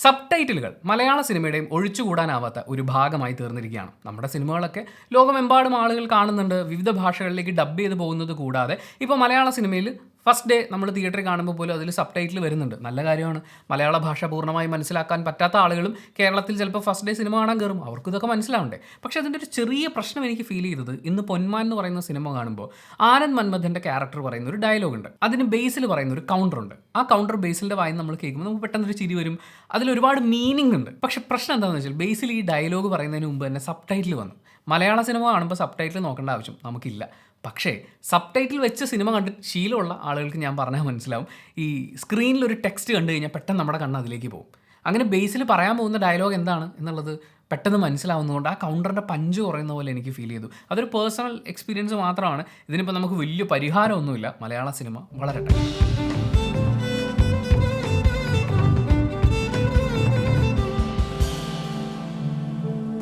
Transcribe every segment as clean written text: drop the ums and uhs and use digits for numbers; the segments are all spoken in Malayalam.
സബ് ടൈറ്റിലുകൾ മലയാള സിനിമയുടെയും ഒഴിച്ചുകൂടാനാവാത്ത ഒരു ഭാഗമായി തീർന്നിരിക്കുകയാണ്. നമ്മുടെ സിനിമകളൊക്കെ ലോകമെമ്പാടും ആളുകൾ കാണുന്നുണ്ട്. വിവിധ ഭാഷകളിലേക്ക് ഡബ് ചെയ്ത് പോകുന്നത് കൂടാതെ ഇപ്പോൾ മലയാള സിനിമയിൽ ഫസ്റ്റ് ഡേ നമ്മൾ തിയേറ്ററിൽ കാണുമ്പോൾ പോലും അതിൽ സബ് ടൈറ്റിൽ വരുന്നുണ്ട്. നല്ല കാര്യമാണ്. മലയാള ഭാഷ പൂർണ്ണമായി മനസ്സിലാക്കാൻ പറ്റാത്ത ആളുകളും കേരളത്തിൽ ചിലപ്പോൾ ഫസ്റ്റ് ഡേ സിനിമ കാണാൻ കയറും. അവർക്ക് ഇതൊക്കെ മനസ്സിലാവണ്ടേ? പക്ഷേ അതിൻ്റെ ഒരു ചെറിയ പ്രശ്നം എനിക്ക് ഫീൽ ചെയ്തത് ഇന്ന് പൊന്മാൻ എന്ന് പറയുന്ന സിനിമ കാണുമ്പോൾ ആനന്ദ് മന്മഥൻ്റെ ക്യാരക്ടർ പറയുന്ന ഒരു ഡയലോഗ് ഉണ്ട്. അതിന് ബേസിൽ പറയുന്ന ഒരു കൗണ്ടർ ഉണ്ട്. ആ കൗണ്ടർ ബേസിൻ്റെ വായി നമ്മൾ കേൾക്കുമ്പോൾ നമുക്ക് പെട്ടെന്നൊരു ചിരി വരും. അതിലൊരുപാട് മീനിങ് ഉണ്ട്. പക്ഷേ പ്രശ്നം എന്താണെന്ന് വെച്ചാൽ ബേസിൽ ഈ ഡയലോഗ് പറയുന്നതിന് മുമ്പ് തന്നെ സബ് ടൈറ്റിൽ വന്നു. മലയാള സിനിമ കാണുമ്പോൾ സബ് ടൈറ്റിൽ നോക്കേണ്ട ആവശ്യം നമുക്കില്ല. പക്ഷേ സബ് ടൈറ്റിൽ വെച്ച് സിനിമ കണ്ടിട്ട് ശീലമുള്ള ആളുകൾക്ക് ഞാൻ പറഞ്ഞാൽ മനസ്സിലാവും. ഈ സ്ക്രീനിലൊരു ടെക്സ്റ്റ് കണ്ടു കഴിഞ്ഞാൽ പെട്ടെന്ന് നമ്മുടെ കണ്ണ് അതിലേക്ക് പോകും. അങ്ങനെ ബേസിൽ പറയാൻ പോകുന്ന ഡയലോഗ് എന്താണ് എന്നുള്ളത് പെട്ടെന്ന് മനസ്സിലാവുന്നതുകൊണ്ട് ആ കൗണ്ടറിൻ്റെ പഞ്ച് കുറയുന്ന പോലെ എനിക്ക് ഫീൽ ചെയ്തു. അതൊരു പേഴ്സണൽ എക്സ്പീരിയൻസ് മാത്രമാണ്. ഇതിനിപ്പോൾ നമുക്ക് വലിയ പരിഹാരമൊന്നുമില്ല. മലയാള സിനിമ വളരട്ടെ.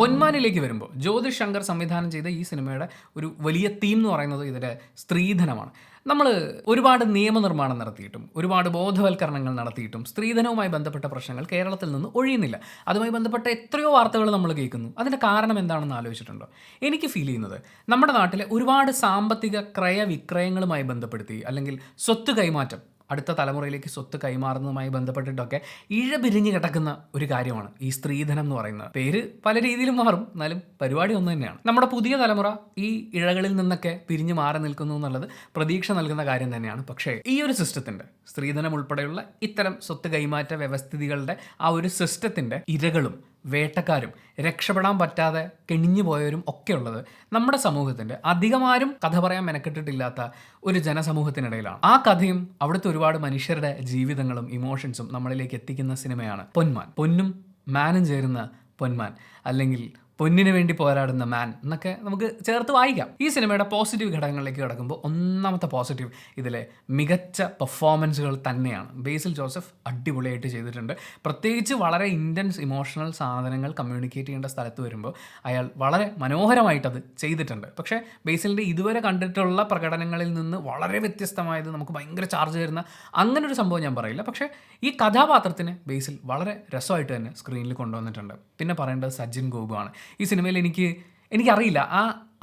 പൊന്മാനിലേക്ക് വരുമ്പോൾ ജ്യോതിഷ് ശങ്കർ സംവിധാനം ചെയ്ത ഈ സിനിമയുടെ ഒരു വലിയ തീം എന്ന് പറയുന്നത് ഇതിൻ്റെ സ്ത്രീധനമാണ്. നമ്മൾ ഒരുപാട് നിയമനിർമ്മാണം നടത്തിയിട്ടും ഒരുപാട് ബോധവൽക്കരണങ്ങൾ നടത്തിയിട്ടും സ്ത്രീധനവുമായി ബന്ധപ്പെട്ട പ്രശ്നങ്ങൾ കേരളത്തിൽ നിന്ന് ഒഴിയുന്നില്ല. അതുമായി ബന്ധപ്പെട്ട എത്രയോ വാർത്തകൾ നമ്മൾ കേൾക്കുന്നു. അതിൻ്റെ കാരണം എന്താണെന്ന് ആലോചിച്ചിട്ടുണ്ടോ? എനിക്ക് ഫീൽ ചെയ്യുന്നത് നമ്മുടെ നാട്ടിലെ ഒരുപാട് സാമ്പത്തിക ക്രയവിക്രയങ്ങളുമായി ബന്ധപ്പെടുത്തി അല്ലെങ്കിൽ സ്വത്ത് കൈമാറ്റം, അടുത്ത തലമുറയിലേക്ക് സ്വത്ത് കൈമാറുന്നതുമായി ബന്ധപ്പെട്ടിട്ടൊക്കെ ഇഴപിരിഞ്ഞ് കിടക്കുന്ന ഒരു കാര്യമാണ് ഈ സ്ത്രീധനം എന്ന് പറയുന്നത്. പേര് പല രീതിയിലും മാറും, എന്നാലും പരിപാടി ഒന്ന് തന്നെയാണ്. നമ്മുടെ പുതിയ തലമുറ ഈ ഇഴകളിൽ നിന്നൊക്കെ പിരിഞ്ഞു മാറി നിൽക്കുന്നു എന്നുള്ളത് പ്രതീക്ഷ നൽകുന്ന കാര്യം തന്നെയാണ്. പക്ഷേ ഈ ഒരു സിസ്റ്റത്തിൻ്റെ, സ്ത്രീധനം ഉൾപ്പെടെയുള്ള ഇത്തരം സ്വത്ത് കൈമാറ്റ വ്യവസ്ഥിതികളുടെ ആ ഒരു സിസ്റ്റത്തിൻ്റെ ഇരകളും വേട്ടക്കാരും രക്ഷപ്പെടാൻ പറ്റാതെ കെണിഞ്ഞു പോയവരും ഒക്കെ ഉള്ളത് നമ്മുടെ സമൂഹത്തിൻ്റെ അധികമാരും കഥ പറയാൻ മെനക്കെട്ടിട്ടില്ലാത്ത ഒരു ജനസമൂഹത്തിനിടയിലാണ്. ആ കഥയും അവിടുത്തെ ഒരുപാട് മനുഷ്യരുടെ ജീവിതങ്ങളും ഇമോഷൻസും നമ്മളിലേക്ക് എത്തിക്കുന്ന സിനിമയാണ് പൊന്മാൻ. പൊന്നും മാനും ചേരുന്ന പൊന്മാൻ, അല്ലെങ്കിൽ പൊന്നിന് വേണ്ടി പോരാടുന്ന മാൻ എന്നൊക്കെ നമുക്ക് ചേർത്ത് വായിക്കാം. ഈ സിനിമയുടെ പോസിറ്റീവ് ഘടകങ്ങളിലേക്ക് കിടക്കുമ്പോൾ ഒന്നാമത്തെ പോസിറ്റീവ് ഇതിലെ മികച്ച പെർഫോമൻസുകൾ തന്നെയാണ്. ബേസിൽ ജോസഫ് അടിപൊളിയായിട്ട് ചെയ്തിട്ടുണ്ട്. പ്രത്യേകിച്ച് വളരെ ഇൻറ്റൻസ് ഇമോഷണൽ സാധനങ്ങൾ കമ്മ്യൂണിക്കേറ്റ് ചെയ്യേണ്ട സ്ഥലത്ത് വരുമ്പോൾ അയാൾ വളരെ മനോഹരമായിട്ടത് ചെയ്തിട്ടുണ്ട്. പക്ഷേ ബേസിലിൻ്റെ ഇതുവരെ കണ്ടിട്ടുള്ള പ്രകടനങ്ങളിൽ നിന്ന് വളരെ വ്യത്യസ്തമായത്, നമുക്ക് ഭയങ്കര ചാർജ് തരുന്ന അങ്ങനെ ഒരു സംഭവം ഞാൻ പറയില്ല. പക്ഷേ ഈ കഥാപാത്രത്തിന് ബേസിൽ വളരെ രസമായിട്ട് തന്നെ സ്ക്രീനിൽ കൊണ്ടുവന്നിട്ടുണ്ട്. പിന്നെ പറയേണ്ടത് സജിൻ ഗോപു ആണ്. ഈ സിനിമയിൽ എനിക്കറിയില്ല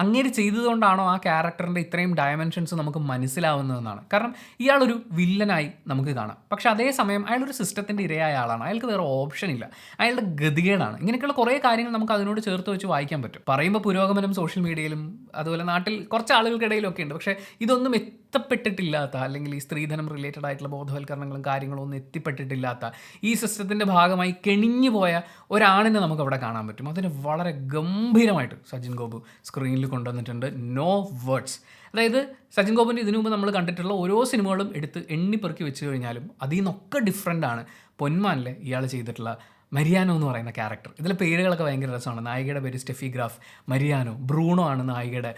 അങ്ങേര് ചെയ്തതുകൊണ്ടാണോ ആ ക്യാരക്ടറിൻ്റെ ഇത്രയും ഡയമെൻഷൻസ് നമുക്ക് മനസ്സിലാവുന്നതെന്നാണ്. കാരണം ഇയാളൊരു വില്ലനായി നമുക്ക് കാണാം. പക്ഷേ അതേസമയം അയാളൊരു സിസ്റ്റത്തിൻ്റെ ഇരയായ ആളാണ്. അയാൾക്ക് വേറെ ഓപ്ഷൻ ഇല്ല. അയാളുടെ ഗതികേടാണ്. ഇങ്ങനെയൊക്കെയുള്ള കുറേ കാര്യങ്ങൾ നമുക്ക് അതിനോട് ചേർത്ത് വെച്ച് വായിക്കാൻ പറ്റും. പറയുമ്പോൾ പുരോഗമനം സോഷ്യൽ മീഡിയയിലും അതുപോലെ നാട്ടിൽ കുറച്ച് ആളുകൾക്കിടയിലൊക്കെ ഉണ്ട്. പക്ഷേ ഇതൊന്നും എത്തപ്പെട്ടിട്ടില്ലാത്ത, അല്ലെങ്കിൽ ഈ സ്ത്രീധനം റിലേറ്റഡ് ആയിട്ടുള്ള ബോധവൽക്കരണങ്ങളും കാര്യങ്ങളും ഒന്നും എത്തിപ്പെട്ടിട്ടില്ലാത്ത, ഈ സിസ്റ്റത്തിൻ്റെ ഭാഗമായി കെണിഞ്ഞു പോയ ഒരാണിനെ നമുക്ക് അവിടെ കാണാൻ പറ്റും. അതിന് വളരെ ഗംഭീരമായിട്ട് സജിൻ ഗോപു സ്ക്രീനിൽ കൊണ്ടുവന്നിട്ടുണ്ട്. No words. അതായത് സജിൻ ഗോപുവിൻ്റെ ഇതിനു മുമ്പ് നമ്മൾ കണ്ടിട്ടുള്ള ഓരോ സിനിമകളും എടുത്ത് എണ്ണിപ്പെറുക്കി വെച്ച് കഴിഞ്ഞാലും അതിൽ നിന്നൊക്കെ ഡിഫറെൻ്റാണ് പൊന്മാനിലെ ഇയാൾ ചെയ്തിട്ടുള്ള മരിയാനോ എന്ന് പറയുന്ന ക്യാരക്ടർ. ഇതിലെ പേരുകളൊക്കെ ഭയങ്കര രസമാണ്. നായികയുടെ പേര് സ്റ്റെഫി ഗ്രാഫ്, മരിയാനോ, ബ്രൂണോ ആണ് നായികയുടെ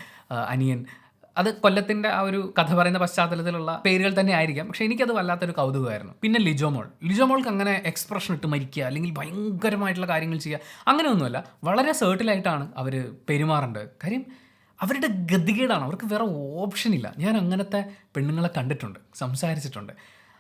അനിയൻ. അത് കൊല്ലത്തിൻ്റെ ആ ഒരു കഥ പറയുന്ന പശ്ചാത്തലത്തിലുള്ള പേരുകൾ തന്നെ ആയിരിക്കാം. പക്ഷേ എനിക്കത് വല്ലാത്തൊരു കൗതുകമായിരുന്നു. പിന്നെ ലിജോമോൾക്ക് അങ്ങനെ എക്സ്പ്രഷൻ ഇട്ട് മരിക്കുക അല്ലെങ്കിൽ ഭയങ്കരമായിട്ടുള്ള കാര്യങ്ങൾ ചെയ്യുക അങ്ങനെയൊന്നുമല്ല. വളരെ സേർട്ടിലായിട്ടാണ് അവർ പെരുമാറേണ്ടത്. കാര്യം അവരുടെ ഗതികേടാണ്. അവർക്ക് വേറെ ഓപ്ഷൻ ഇല്ല. ഞാൻ അങ്ങനത്തെ പെണ്ണുങ്ങളെ കണ്ടിട്ടുണ്ട്, സംസാരിച്ചിട്ടുണ്ട്.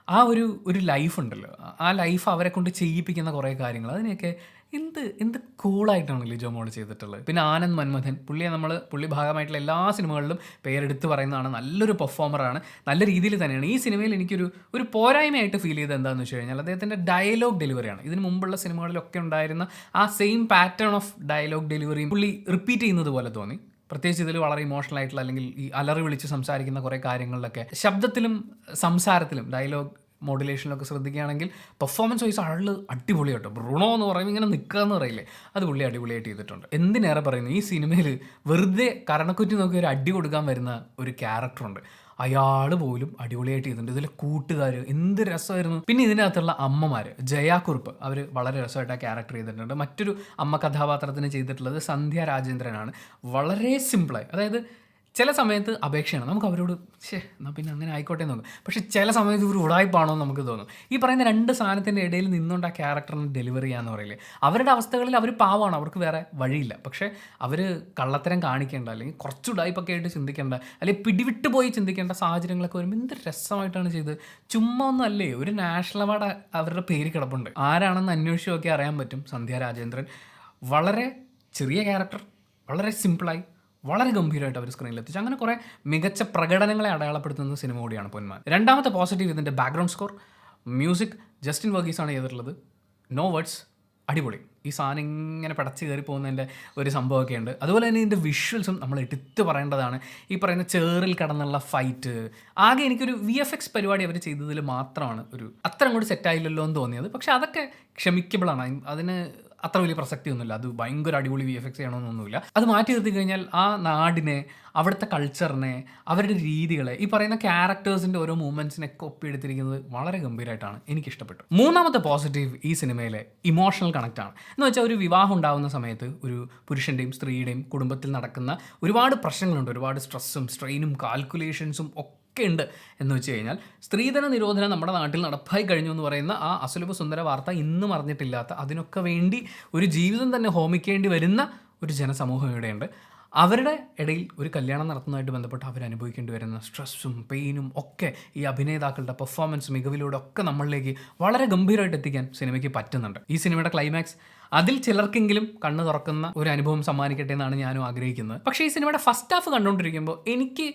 ആ ഒരു ലൈഫ് ഉണ്ടല്ലോ, ആ ലൈഫ് അവരെ കൊണ്ട് ചെയ്യിപ്പിക്കുന്ന കുറേ കാര്യങ്ങൾ, അതിനെയൊക്കെ എന്ത് കൂളായിട്ടാണ് ലിജോമോൾ ചെയ്തിട്ടുള്ളത്. പിന്നെ ആനന്ദ് മന്മഥൻ, പുള്ളി ഭാഗമായിട്ടുള്ള എല്ലാ സിനിമകളിലും പേരെടുത്ത് പറയുന്നതാണ്. നല്ലൊരു പെർഫോമറാണ്. നല്ല രീതിയിൽ തന്നെയാണ്. ഈ സിനിമയിൽ എനിക്കൊരു പോരായ്മയായിട്ട് ഫീൽ ചെയ്തത് എന്താണെന്ന് വെച്ച് കഴിഞ്ഞാൽ അദ്ദേഹത്തിൻ്റെ ഡയലോഗ് ഡെലിവറിയാണ്. ഇതിന് മുമ്പുള്ള സിനിമകളിലൊക്കെ ഉണ്ടായിരുന്ന ആ സെയിം പാറ്റേൺ ഓഫ് ഡയലോഗ് ഡെലിവറിയും പുള്ളി റിപ്പീറ്റ് ചെയ്യുന്നത് പോലെ തോന്നി. പ്രത്യേകിച്ച് ഇതിൽ വളരെ ഇമോഷണൽ ആയിട്ടുള്ള, അല്ലെങ്കിൽ ഈ അലറി വിളിച്ച് സംസാരിക്കുന്ന കുറേ കാര്യങ്ങളിലൊക്കെ ശബ്ദത്തിലും സംസാരത്തിലും ഡയലോഗ് മോഡുലേഷനിലൊക്കെ ശ്രദ്ധിക്കുകയാണെങ്കിൽ പെർഫോമൻസ് വൈസ് ആള് അടിപൊളി കേട്ടോ. ബ്രൂണോ എന്ന് പറയുമ്പോൾ ഇങ്ങനെ നിൽക്കുക എന്ന് പറയില്ലേ, അത് പുള്ളി അടിപൊളിയായിട്ട് ചെയ്തിട്ടുണ്ട്. എന്തിനേറെ പറയുന്നു, ഈ സിനിമയിൽ വെറുതെ കരണക്കുറ്റി നോക്കി ഒരു അടി കൊടുക്കാൻ വരുന്ന ഒരു ക്യാരക്ടറുണ്ട്. അയാൾ പോലും അടിപൊളിയായിട്ട് ചെയ്തിട്ടുണ്ട്. ഇതിലെ കൂട്ടുകാർ എന്ത് രസമായിരുന്നു. പിന്നെ ഇതിനകത്തുള്ള അമ്മമാർ, ജയാക്കുറുപ്പ്, അവർ വളരെ രസമായിട്ട് ആ ക്യാരക്ടർ ചെയ്തിട്ടുണ്ട്. മറ്റൊരു അമ്മ കഥാപാത്രത്തിന് ചെയ്തിട്ടുള്ളത് സന്ധ്യ രാജേന്ദ്രനാണ്. വളരെ സിമ്പിളായി, അതായത് ചില സമയത്ത് അപേക്ഷയാണ് നമുക്ക് അവരോട് എന്നാൽ പിന്നെ അങ്ങനെ ആയിക്കോട്ടെ എന്ന് തോന്നും. പക്ഷേ ചില സമയത്ത് ഒരു ഉടായ്പാണോ എന്ന് നമുക്ക് തോന്നും. ഈ പറയുന്ന രണ്ട് സാധനത്തിൻ്റെ ഇടയിൽ നിന്നുകൊണ്ട് ആ ക്യാരക്ടറിന് ഡെലിവറി ചെയ്യാന്ന് പറയില്ലേ, അവരുടെ അവസ്ഥകളിൽ അവർ പാവമാണ്, അവർക്ക് വേറെ വഴിയില്ല. പക്ഷേ അവർ കള്ളത്തരം കാണിക്കേണ്ട, അല്ലെങ്കിൽ കുറച്ച് ഉടായ്പൊക്കെ ആയിട്ട് ചിന്തിക്കേണ്ട, അല്ലെങ്കിൽ പിടിവിട്ട് പോയി ചിന്തിക്കേണ്ട സാഹചര്യങ്ങളൊക്കെ വരുമ്പോൾ എന്ത് രസമായിട്ടാണ് ചെയ്തത്. ചുമ്മാ ഒന്നും അല്ലേ, ഒരു നാഷണൽ അവാർഡ് അവരുടെ പേര് കിടപ്പുണ്ട്. ആരാണെന്ന് അന്വേഷിച്ച് നോക്കി അറിയാൻ പറ്റും. സന്ധ്യ രാജേന്ദ്രൻ വളരെ ചെറിയ ക്യാരക്ടർ, വളരെ സിമ്പിളായി വളരെ ഗംഭീരമായിട്ട് അവർ സ്ക്രീനിൽ എത്തിച്ചു. അങ്ങനെ കുറേ മികച്ച പ്രകടനങ്ങളെ അടയാളപ്പെടുത്തുന്ന സിനിമ കൂടിയാണ് പൊന്മാൻ. രണ്ടാമത്തെ പോസിറ്റീവ് ഇതിൻ്റെ ബാക്ക്ഗ്രൗണ്ട് സ്കോർ. മ്യൂസിക് ജസ്റ്റിൻ വർഗീസാണ് ചെയ്തിട്ടുള്ളത്. നോ വേർഡ്സ്, അടിപൊളി. ഈ സാധനം ഇങ്ങനെ പടച്ച് കയറി പോകുന്നതിൻ്റെ ഒരു സംഭവമൊക്കെ ഉണ്ട്. അതുപോലെ തന്നെ ഇതിൻ്റെ വിഷ്വൽസും നമ്മൾ എടുത്ത് പറയേണ്ടതാണ്. ഈ പറയുന്ന ചേറിൽ കടന്നുള്ള ഫൈറ്റ്, ആകെ എനിക്കൊരു VFX പരിപാടി അവർ ചെയ്തതിൽ മാത്രമാണ് ഒരു അത്ര അങ്ങോട്ട് സെറ്റായില്ലല്ലോ എന്ന് തോന്നിയത്. പക്ഷേ അതൊക്കെ ക്ഷമിക്കബിളാണ്. അതിന് അത്ര വലിയ പ്രസക്തിയൊന്നുമില്ല. അത് ഭയങ്കര അടിപൊളി VFX ചെയ്യണമെന്നൊന്നുമില്ല. അത് മാറ്റി നിർത്തി കഴിഞ്ഞാൽ ആ നാടിനെ, അവിടുത്തെ കൾച്ചറിനെ, അവരുടെ രീതികളെ, ഈ പറയുന്ന ക്യാരക്ടേഴ്സിൻ്റെ ഓരോ മൂവ്മെൻറ്റ്സിനൊക്കെ ഒപ്പിയെടുത്തിരിക്കുന്നത് വളരെ ഗംഭീരമായിട്ടാണ് എനിക്കിഷ്ടപ്പെട്ടു. മൂന്നാമത്തെ പോസിറ്റീവ് ഈ സിനിമയിലെ ഇമോഷണൽ കണക്റ്റാണ്. എന്ന് വെച്ചാൽ ഒരു വിവാഹം ഉണ്ടാകുന്ന സമയത്ത് ഒരു പുരുഷൻ്റെയും സ്ത്രീയുടെയും കുടുംബത്തിൽ നടക്കുന്ന ഒരുപാട് പ്രശ്നങ്ങളുണ്ട്. ഒരുപാട് സ്ട്രെസ്സും സ്ട്രെയിനും കാൽക്കുലേഷൻസും ഒക്കെ ഉണ്ട് എന്ന് വെച്ച് കഴിഞ്ഞാൽ സ്ത്രീധന നിരോധനം നമ്മുടെ നാട്ടിൽ നടപ്പായി കഴിഞ്ഞു എന്ന് പറയുന്ന ആ അസുലഭ സുന്ദര വാർത്ത ഇന്നും അറിഞ്ഞിട്ടില്ലാത്ത, അതിനൊക്കെ വേണ്ടി ഒരു ജീവിതം തന്നെ ഹോമിക്കേണ്ടി വരുന്ന ഒരു ജനസമൂഹം ഇവിടെയുണ്ട്. അവരുടെ ഇടയിൽ ഒരു കല്യാണം നടത്തുന്നതായിട്ട് ബന്ധപ്പെട്ട് അവരനുഭവിക്കേണ്ടി വരുന്ന സ്ട്രെസ്സും പെയിനും ഒക്കെ ഈ അഭിനേതാക്കളുടെ പെർഫോമൻസ് മികവിലൂടെ ഒക്കെ നമ്മളിലേക്ക് വളരെ ഗംഭീരമായിട്ട് എത്തിക്കാൻ സിനിമയ്ക്ക് പറ്റുന്നുണ്ട്. ഈ സിനിമയുടെ ക്ലൈമാക്സ് അതിൽ ചിലർക്കെങ്കിലും കണ്ണ് തുറക്കുന്ന ഒരു അനുഭവം സമ്മാനിക്കട്ടെ എന്നാണ് ഞാനും ആഗ്രഹിക്കുന്നത്. പക്ഷേ ഈ സിനിമയുടെ ഫസ്റ്റ് ഹാഫ് കണ്ടുകൊണ്ടിരിക്കുമ്പോൾ എനിക്ക്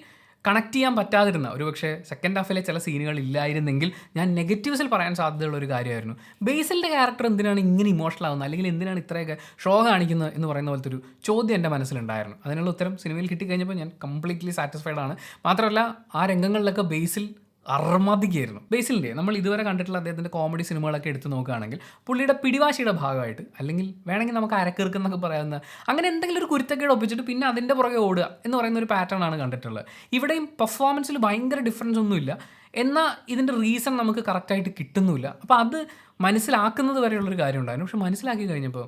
കണക്ട് ചെയ്യാൻ പറ്റാതിരുന്ന, ഒരുപക്ഷെ സെക്കൻഡ് ഹാഫിലെ ചില സീനുകൾ ഇല്ലായിരുന്നെങ്കിൽ ഞാൻ നെഗറ്റീവ്സിൽ പറയാൻ സാധ്യതയുള്ള ഒരു കാര്യമായിരുന്നു. ബേസിലിൻ്റെ ക്യാരക്ടർ എന്തിനാണ് ഇങ്ങനെ ഇമോഷണൽ ആവുന്നത്, അല്ലെങ്കിൽ എന്തിനാണ് ഇത്രയൊക്കെ ഷോ കാണിക്കുന്നത് എന്ന് പറയുന്ന പോലത്തെ ഒരു ചോദ്യം എൻ്റെ മനസ്സിലുണ്ടായിരുന്നു. അതിനുള്ള ഉത്തരം സിനിമയിൽ കിട്ടിക്കഴിഞ്ഞപ്പോൾ ഞാൻ കംപ്ലീറ്റ്ലി സാറ്റിസ്ഫൈഡ് ആണ്. മാത്രമല്ല ആ രംഗങ്ങളിലൊക്കെ ബേസിൽ അർമ്മതിക്കായിരുന്നു. ബേസിലിൻ്റെ നമ്മൾ ഇതുവരെ കണ്ടിട്ടുള്ള അദ്ദേഹത്തിൻ്റെ കോമഡി സിനിമകളൊക്കെ എടുത്ത് നോക്കുകയാണെങ്കിൽ പുള്ളിയുടെ പിടിവാശിയുടെ ഭാഗമായിട്ട്, അല്ലെങ്കിൽ വേണമെങ്കിൽ നമുക്ക് അരക്കിറുക്കെന്നൊക്കെ പറയാവുന്ന അങ്ങനെ എന്തെങ്കിലും ഒരു കുരുത്തക്കേട് ഒപ്പിച്ചിട്ട് പിന്നെ അതിൻ്റെ പുറകെ ഓടുക എന്ന് പറയുന്ന ഒരു പാറ്റേൺ ആണ് കണ്ടിട്ടുള്ളത്. ഇവിടെയും പെർഫോമൻസിൽ ഭയങ്കര ഡിഫറൻസ് ഒന്നുമില്ല, എന്നാൽ ഇതിൻ്റെ റീസൺ നമുക്ക് കറക്റ്റായിട്ട് കിട്ടുന്നുമില്ല. അപ്പോൾ അത് മനസ്സിലാക്കുന്നത് വരെയുള്ളൊരു കാര്യം ഉണ്ടായിരുന്നു. പക്ഷെ മനസ്സിലാക്കി കഴിഞ്ഞപ്പോൾ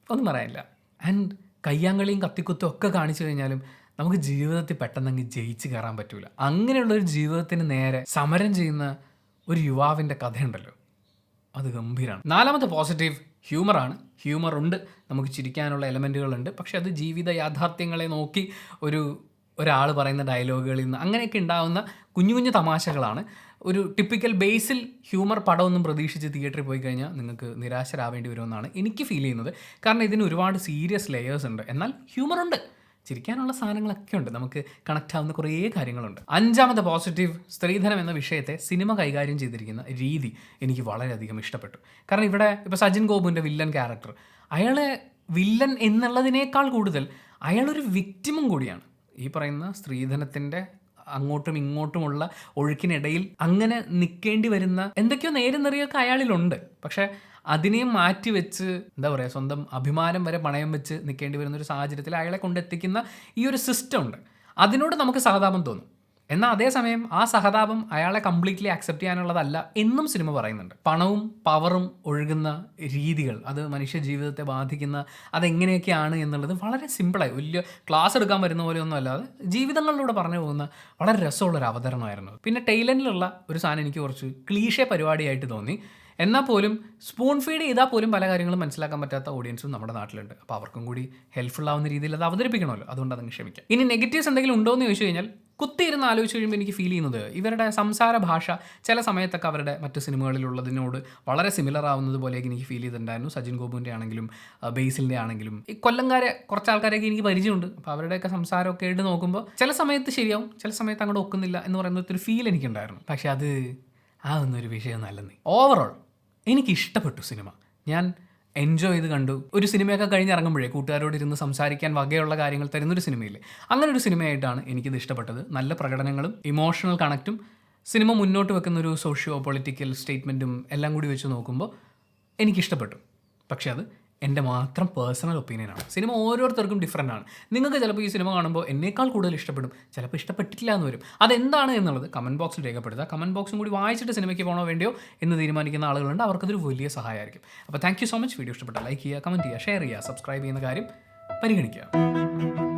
ഒന്നും പറയാനില്ല. ആൻഡ് കയ്യാങ്കളിയും കത്തിക്കുത്തും ഒക്കെ കാണിച്ചു കഴിഞ്ഞാലും നമുക്ക് ജീവിതത്തിൽ പെട്ടെന്നങ്ങ് ജയിച്ച് കയറാൻ പറ്റൂല. അങ്ങനെയുള്ളൊരു ജീവിതത്തിന് നേരെ സമരം ചെയ്യുന്ന ഒരു യുവാവിൻ്റെ കഥയുണ്ടല്ലോ, അത് ഗംഭീരമാണ്. നാലാമത്തെ പോസിറ്റീവ് ഹ്യൂമറാണ്. ഹ്യൂമറുണ്ട്, നമുക്ക് ചിരിക്കാനുള്ള എലമെൻറ്റുകളുണ്ട്. പക്ഷെ അത് ജീവിത യാഥാർത്ഥ്യങ്ങളെ നോക്കി ഒരാൾ പറയുന്ന ഡയലോഗുകളിൽ നിന്ന് അങ്ങനെയൊക്കെ ഉണ്ടാകുന്ന കുഞ്ഞു കുഞ്ഞു തമാശകളാണ്. ഒരു ടിപ്പിക്കൽ ബേസിൽ ഹ്യൂമർ പടമൊന്നും പ്രതീക്ഷിച്ച് തിയേറ്ററിൽ പോയി കഴിഞ്ഞാൽ നിങ്ങൾക്ക് നിരാശരാവേണ്ടി വരുമെന്നാണ് എനിക്ക് ഫീൽ ചെയ്യുന്നത്. കാരണം ഇതിന് ഒരുപാട് സീരിയസ് ലെയേഴ്സ് ഉണ്ട്, എന്നാൽ ഹ്യൂമറുണ്ട്, ചിരിക്കാനുള്ള സാധനങ്ങളൊക്കെ ഉണ്ട്, നമുക്ക് കണക്റ്റ് ആവുന്ന കുറേ കാര്യങ്ങളുണ്ട്. അഞ്ചാമത്തെ പോസിറ്റീവ്, സ്ത്രീധനം എന്ന വിഷയത്തെ സിനിമ കൈകാര്യം ചെയ്തിരിക്കുന്ന രീതി എനിക്ക് വളരെയധികം ഇഷ്ടപ്പെട്ടു. കാരണം ഇവിടെ ഇപ്പോൾ സജിൻ ഗോപുവിൻ്റെ വില്ലൻ ക്യാരക്ടർ, അയാളെ വില്ലൻ എന്നുള്ളതിനേക്കാൾ കൂടുതൽ അയാളൊരു വിക്റ്റിമും കൂടിയാണ്. ഈ പറയുന്ന സ്ത്രീധനത്തിൻ്റെ അങ്ങോട്ടും ഇങ്ങോട്ടുമുള്ള ഒഴുക്കിനിടയിൽ അങ്ങനെ നിൽക്കേണ്ടി വരുന്ന എന്തൊക്കെയോ നേരും നെറിയൊക്കെ അയാളിലുണ്ട്. പക്ഷേ അതിനെയും മാറ്റി വെച്ച് എന്താ പറയുക, സ്വന്തം അഭിമാനം വരെ പണയം വെച്ച് നിൽക്കേണ്ടി വരുന്നൊരു സാഹചര്യത്തിൽ അയാളെ കൊണ്ടെത്തിക്കുന്ന ഈ ഒരു സിസ്റ്റം ഉണ്ട്. അതിനോട് നമുക്ക് സഹതാപം തോന്നും. എന്നാൽ അതേസമയം ആ സഹതാപം അയാളെ കംപ്ലീറ്റ്ലി അക്സെപ്റ്റ് ചെയ്യാനുള്ളതല്ല എന്നും സിനിമ പറയുന്നുണ്ട്. പണവും പവറും ഒഴുകുന്ന രീതികൾ, അത് മനുഷ്യ ജീവിതത്തെ ബാധിക്കുന്ന അതെങ്ങനെയൊക്കെയാണ് എന്നുള്ളത് വളരെ സിമ്പിളായി, വലിയ ക്ലാസ് എടുക്കാൻ വരുന്ന പോലെയൊന്നും അല്ലാതെ ജീവിതങ്ങളിലൂടെ പറഞ്ഞു പോകുന്ന വളരെ രസമുള്ളൊരു അവതരണമായിരുന്നു. പിന്നെ ടൈലൻഡിലുള്ള ഒരു സാധനം എനിക്ക് കുറച്ച് ക്ലീഷേ പരിപാടിയായിട്ട് തോന്നി. എന്നാൽ പോലും സ്പൂൺ ഫീഡ് ചെയ്താൽ പോലും പല കാര്യങ്ങളും മനസ്സിലാക്കാൻ പറ്റാത്ത ഓഡിയൻസും നമ്മുടെ നാട്ടിലുണ്ട്. അപ്പോൾ അവർക്കും കൂടി ഹെൽപ്ഫുൾ ആവുന്ന രീതിയിൽ അത് അവതരിപ്പിക്കണമല്ലോ, അതുകൊണ്ട് അതങ്ങ് ക്ഷമിക്കാം. ഇനി നെഗറ്റീവ്സ് എന്തെങ്കിലും ഉണ്ടോ എന്ന് ചോദിച്ചു കഴിഞ്ഞാൽ കുത്തിയിരുന്ന് ആലോചിച്ച് കഴിയുമ്പോൾ എനിക്ക് ഫീൽ ചെയ്യുന്നത് ഇവരുടെ സംസാര ഭാഷ ചില സമയത്തൊക്കെ അവരുടെ മറ്റ് സിനിമകളിലുള്ളതിനോട് വളരെ സിമിലർ ആവുന്നത് പോലെയൊക്കെ എനിക്ക് ഫീൽ ചെയ്തിട്ടുണ്ടായിരുന്നു. സജിൻ ഗോപുവിൻ്റെ ആണെങ്കിലും ബേസിലിൻ്റെ ആണെങ്കിലും ഈ കൊല്ലംകാരെ കുറച്ച് ആൾക്കാരെയൊക്കെ എനിക്ക് പരിചയമുണ്ട്. അപ്പോൾ അവരുടെയൊക്കെ സംസാരമൊക്കെ ആയിട്ട് നോക്കുമ്പോൾ ചില സമയത്ത് ശരിയാവും, ചില സമയത്ത് അങ്ങോട്ട് ഒക്കുന്നില്ല എന്ന് പറയുന്ന ഒരു ഫീൽ എനിക്കുണ്ടായിരുന്നു. പക്ഷേ അത് ആ ഒന്നൊരു വിഷയമൊന്നും അല്ലെന്നേ. ഓവറോൾ എനിക്കിഷ്ടപ്പെട്ടു സിനിമ, ഞാൻ എൻജോയ് ചെയ്ത് കണ്ടു. ഒരു സിനിമയൊക്കെ കഴിഞ്ഞിറങ്ങുമ്പോഴേ കൂട്ടുകാരോട് ഇരുന്ന് സംസാരിക്കാൻ വകയുള്ള കാര്യങ്ങൾ തരുന്നൊരു സിനിമയില്ലേ, അങ്ങനെ ഒരു സിനിമയായിട്ടാണ് എനിക്കിത് ഇഷ്ടപ്പെട്ടത്. നല്ല പ്രകടനങ്ങളും ഇമോഷണൽ കണക്റ്റും സിനിമ മുന്നോട്ട് വെക്കുന്ന ഒരു സോഷ്യോ പൊളിറ്റിക്കൽ സ്റ്റേറ്റ്മെൻറ്റും എല്ലാം കൂടി വെച്ച് നോക്കുമ്പോൾ എനിക്കിഷ്ടപ്പെട്ടു. പക്ഷേ അത് എൻ്റെ മാത്രം പേഴ്സണൽ ഒപ്പീനിയനാണ്. സിനിമ ഓരോരുത്തർക്കും ഡിഫറൻ്റ് ആണ്. നിങ്ങൾക്ക് ചിലപ്പോൾ ഈ സിനിമ കാണുമ്പോൾ എന്നേക്കാൾ കൂടുതൽ ഇഷ്ടപ്പെടും, ചിലപ്പോൾ ഇഷ്ടപ്പെട്ടിട്ടില്ല എന്ന് വരും. അതെന്താണ് എന്നുള്ളത് കമൻറ്റ് ബോക്സിൽ രേഖപ്പെടുത്തുക. കമൻറ്റ് ബോക്സും കൂടി വായിച്ചിട്ട് സിനിമയ്ക്ക് പോകണോ വേണ്ടിയോ എന്ന് തീരുമാനിക്കുന്ന ആളുകളുണ്ട്, അവർക്കതൊരു വലിയ സഹായമായിരിക്കും. അപ്പോൾ thank you so much. Video ഇഷ്ടപ്പെട്ടാൽ ലൈക്ക് ചെയ്യുക, കമൻറ്റ് ചെയ്യുക, ഷെയർ ചെയ്യുക, സബ്സ്ക്രൈബ് ചെയ്യുന്ന കാര്യം പരിഗണിക്കുക.